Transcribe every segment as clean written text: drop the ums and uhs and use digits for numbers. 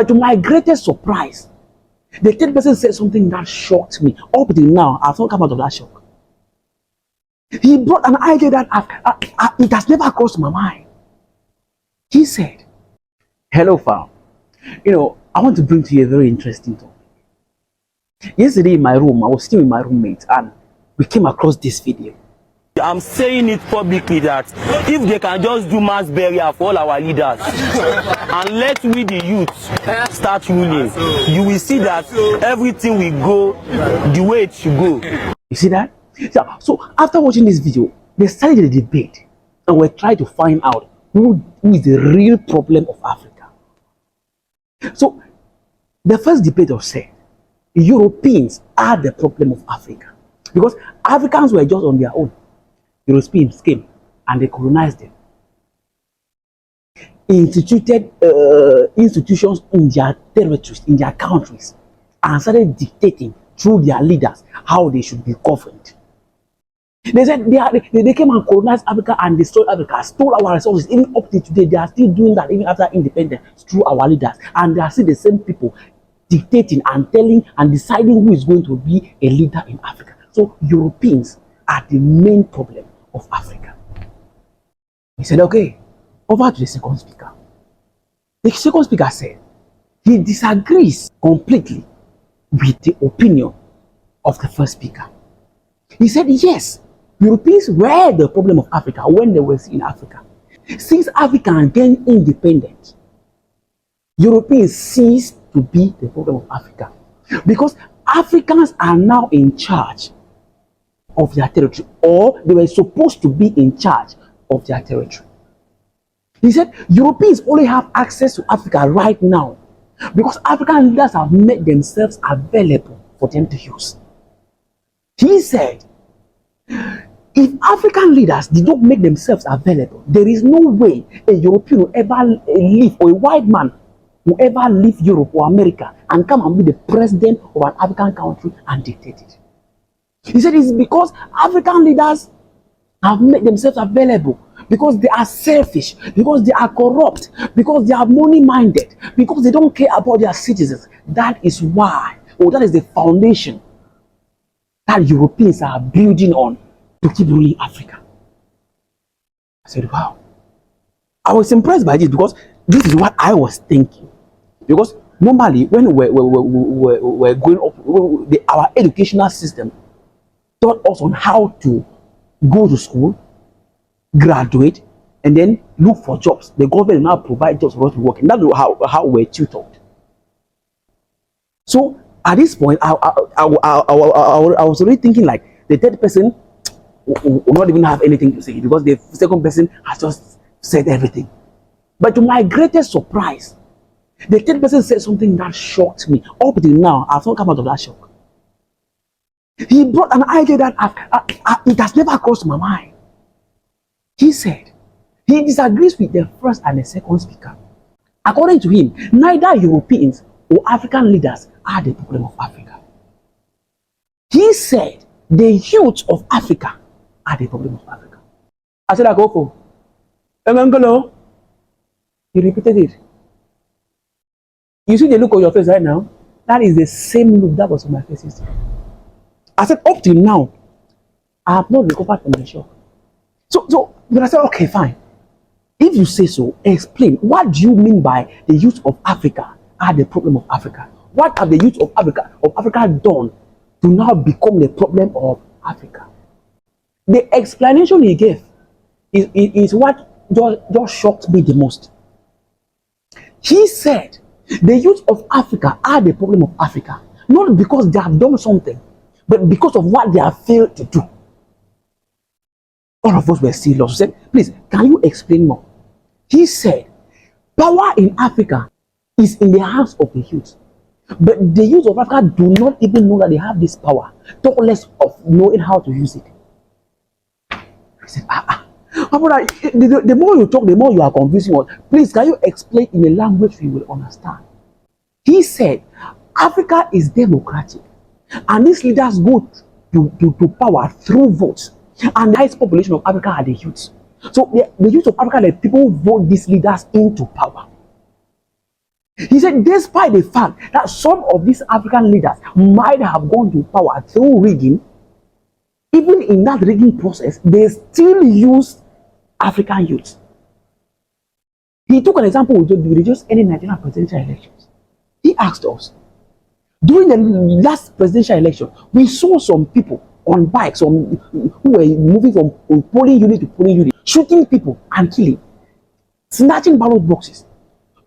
But to my greatest surprise, the third person said something that shocked me. Up till now, I've not come out of that shock. He brought an idea that it has never crossed my mind. He said, "Hello, fam. I want to bring to you a very interesting topic. Yesterday in my room, I was sitting with my roommate and we came across this video. I'm saying it publicly that if they can just do mass burial for all our leaders and let we the youth start ruling, you will see that everything will go the way it should go." You see that? Yeah. So after watching this video, they started a debate and we're trying to find out who is the real problem of Africa. So the first debater said Europeans are the problem of Africa because Africans were just on their own. Europeans came and they colonized them, instituted institutions in their territories, in their countries, and started dictating through their leaders how they should be governed. They said they came and colonized Africa and destroyed Africa, stole our resources. Even up to today, they are still doing that even after independence through our leaders. And they are still the same people dictating and telling and deciding who is going to be a leader in Africa. So Europeans are the main problem of Africa. He said, okay, over to the second speaker. The second speaker said he disagrees completely with the opinion of the first speaker. He said, yes, Europeans were the problem of Africa when they were in Africa. Since Africa gained independence, Europeans ceased to be the problem of Africa because Africans are now in charge of their territory, or they were supposed to be in charge of their territory. He said Europeans only have access to Africa right now because African leaders have made themselves available for them to use. He said if African leaders did not make themselves available, there is no way a European will ever leave, or a white man will ever leave Europe or America and come and be the president of an African country and dictate it. He said it's because African leaders have made themselves available, because they are selfish, because they are corrupt, because they are money-minded, because they don't care about their citizens. That is why, or that is the foundation that Europeans are building on to keep ruling Africa. I said, wow. I was impressed by this because this is what I was thinking. Because normally, when we're going up, our educational system taught us on how to go to school, graduate, and then look for jobs. The government now provide jobs for us to work. And that's how we're tutored. So at this point, I was already thinking like the third person will not even have anything to say because the second person has just said everything. But to my greatest surprise, the third person said something that shocked me. Up till now, I've not come out of that shock. He brought an idea that it has never crossed my mind. He said he disagrees with the first and the second speaker. According to him, neither Europeans or African leaders are the problem of Africa. He said the youth of Africa are the problem of Africa. I said, I go for Emangolo. He repeated it. You see the look on your face right now? That is the same look that was on my face yesterday. I said, up till now, I have not recovered from the shock. So when I said, okay, fine. If you say so, explain. What do you mean by the youth of Africa are the problem of Africa? What have the youth of Africa done to now become the problem of Africa? The explanation he gave is what just shocked me the most. He said the youth of Africa are the problem of Africa, not because they have done something, but because of what they have failed to do. All of us were still lost. He said, please, can you explain more? He said, power in Africa is in the hands of the youth. But the youth of Africa do not even know that they have this power, talk less of knowing how to use it. He said, the more you talk, the more you are confusing us. Please, can you explain in a language we will understand? He said, Africa is democratic, and these leaders go to power through votes. And the highest population of Africa are the youths. So the youth of Africa, the people who vote these leaders into power. He said, despite the fact that some of these African leaders might have gone to power through rigging, even in that rigging process, they still used African youth. He took an example with just any Nigerian presidential elections. He asked us, during the last presidential election, we saw some people on bikes who were moving from polling unit to polling unit, shooting people and killing, snatching ballot boxes.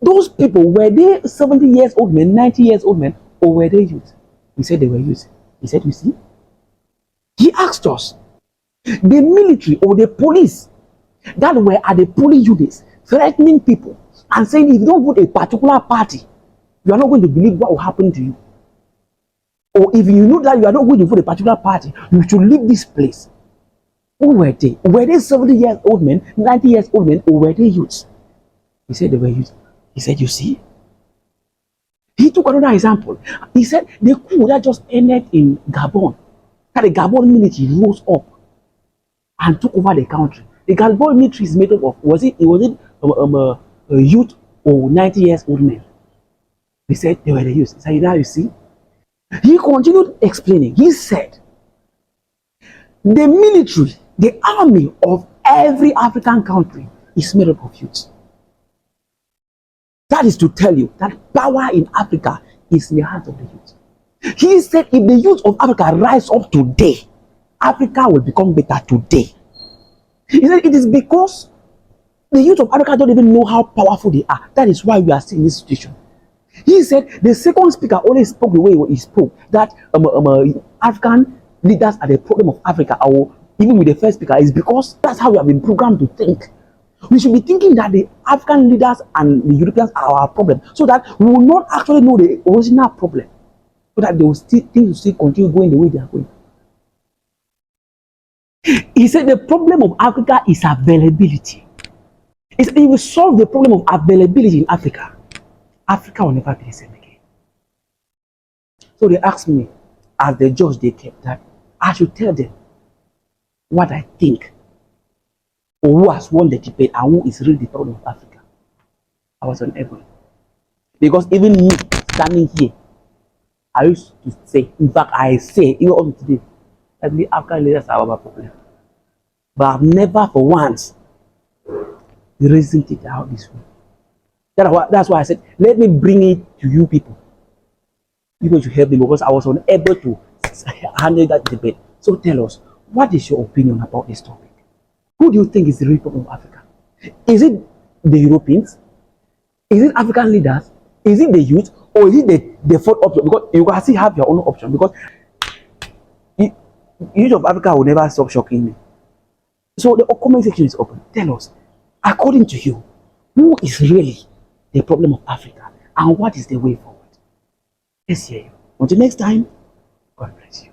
Those people, were they 70 years old men, 90 years old men, or were they youth? We said they were youth. He said, you see? He asked us, the military or the police that were at the polling units threatening people and saying, if you don't vote a particular party, you are not going to believe what will happen to you. Or if you know that you are not going to vote a particular party, you should leave this place. Who were they? Were they 70 years old men, 90 years old men, or were they youths? He said they were youths. He said, you see? He took another example. He said the coup that just ended in Gabon, that the Gabon military rose up and took over the country. The Gabon military is made up of, was it a youth or 90 years old men? He said they were the youth. He said, now you see? He continued explaining. He said, the military, the army of every African country is made up of youth. That is to tell you that power in Africa is in the hands of the youth. He said, if the youth of Africa rise up today, Africa will become better today. He said, it is because the youth of Africa don't even know how powerful they are. That is why we are still in this situation. He said, the second speaker always spoke the way he spoke, that African leaders are the problem of Africa, or even with the first speaker, is because that's how we have been programmed to think. We should be thinking that the African leaders and the Europeans are our problem, so that we will not actually know the original problem, so that they will still things will still continue going the way they are going. He said the problem of Africa is availability. He said if we solve the problem of availability in Africa, Africa will never be the same again. So they asked me, as the judge they kept, that I should tell them what I think, or who has won the debate and who is really the problem of Africa. I was unable. Because even me standing here, I used to say, in fact, I say, even up to today, that the African leaders are our problem. But I've never for once reasoned it out this way. That's why I said, let me bring it to you people. You people should help me, because I was unable to handle that debate. So tell us, what is your opinion about this topic? Who do you think is the real problem of Africa? Is it the Europeans? Is it African leaders? Is it the youth? Or is it the fourth option? Because you can still have your own option. Because the youth of Africa will never stop shocking me. So the comment section is open. Tell us, according to you, who is really the problem of Africa? And what is the way forward? Let's hear you. Until next time, God bless you.